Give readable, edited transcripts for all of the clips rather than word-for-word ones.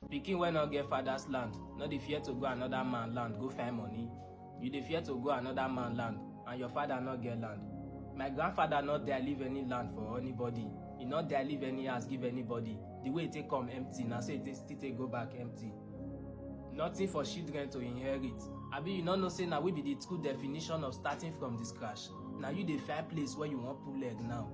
Pikin wey no get father's land no dey fear to go another man land go find money. You dey fear to go another man land and your father no get land. My grandfather no dare leave any land for anybody. He no dare leave any house give anybody. The way e take come empty, na so e still take go back empty. Nothing for children to inherit. Abi you no know say na we be the true definition of starting from the scratch. Na you dey find place where you wan put leg now.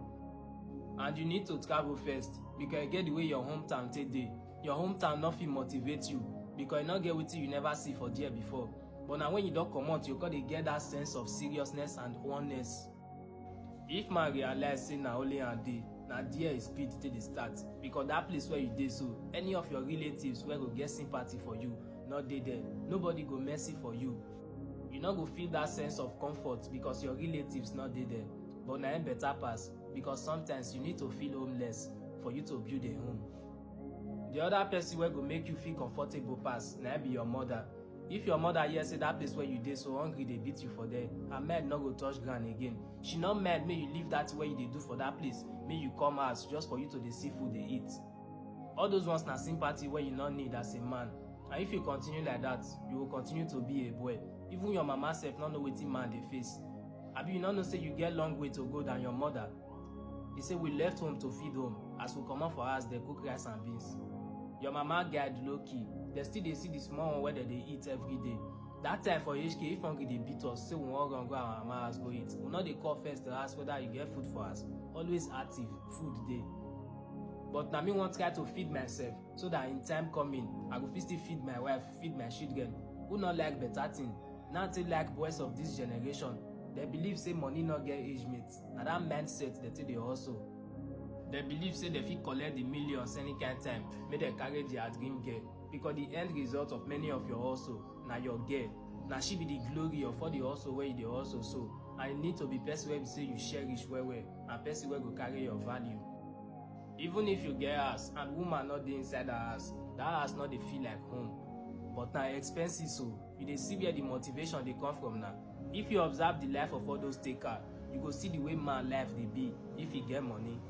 And you need to travel first because e get the way your hometown take dey. Your hometown no fit motivate you because e no get wetin you never see for there before. But na when you don comot, you go dey get that sense of seriousness and oneness. If man realize say na only am dey, na there his speed take dey start because that place where you dey so, any of your relatives wey go get sympathy for you no dey there. Nobody go mercy for you. You no go feel that sense of comfort because your relatives no dey there. But na im better pass because sometimes you need to feel homeless for you to build a home. The other person wey go make you feel comfortable pass na be your mother. If your mother hear say that place where you dey so hungry dey beat you for there, her mind no go touch ground again. She no mind make you leave that wey you dey do for that place, make you come house just for you to dey see food dey eat. All those ones na sympathy wey you no need as a man. And if you continue like that, you will continue to be a boy. Even your mama sef no know wetin man dey face. Abi you no know say you get long way to go than your mother? He say we left home to feed home. As we comot for house, dey cook rice and beans. Your mama guide low key. They still dey see the small one wey dem dey eat every day. That time for HK, if hungry dey beat us, say we wan run go our mama house go eat. We no dey call first to ask whether you get food for us. Always active, food dey. But na me wan try to feed myself so that in time coming, I go fit still feed my wife, feed my children. Who no like better thing? Now take like boys of this generation. They believe say money no get age mate. Na that mindset they take dey hustle. They believe say they fit collect the millions any kind time, make they carry their dream girl. Because the end result of many of your hustle na your girl. Na she be the glory of all the hustle where you dey hustle so. And you need to be person wey be say you cherish well and person wey go carry your value. Even if you get house and woman no dey inside the house, that house no dey feel like home. But na expensive so. You dey see where the motivation dey come from now. If you observe the life of all those takers, you go see the way man life dey be if he get money.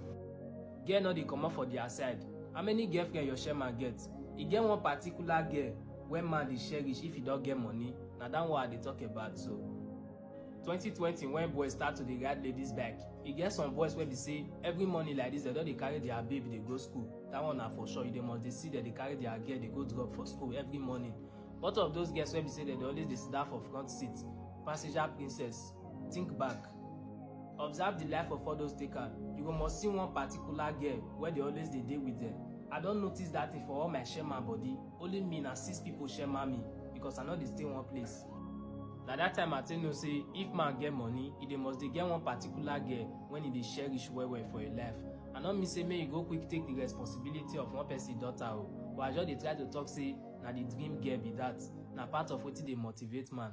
Girl no dey comot for their side. How many girlfriend your chairman get? E get one particular girl wey man dey cherish if he don get money. Na that one I dey talk about so. 2020 when boys start to dey ride ladies bike, e get some boys wey be say every morning like this dem don dey carry their babe dey go school. That one na for sure. You dey must dey see dem dey carry their girl dey go drop for school every morning. What of those girls wey be say dem dey always dey sit down for front seat? Passenger princess, think back. Observe the life of all those takers. You go must see one particular girl wey dey always dey dey with them. I don notice that thing for all my chairman body. Only me na 6 people chairman me because I no dey stay one place. Na that time I tell you say if man get money, e dey must dey get one particular girl when e dey cherish well for your life. I no mean say make you go quick take the responsibility of one person daughter o. But I just dey try to talk say na the dream girl be that. Na part of wetin dey motivate man.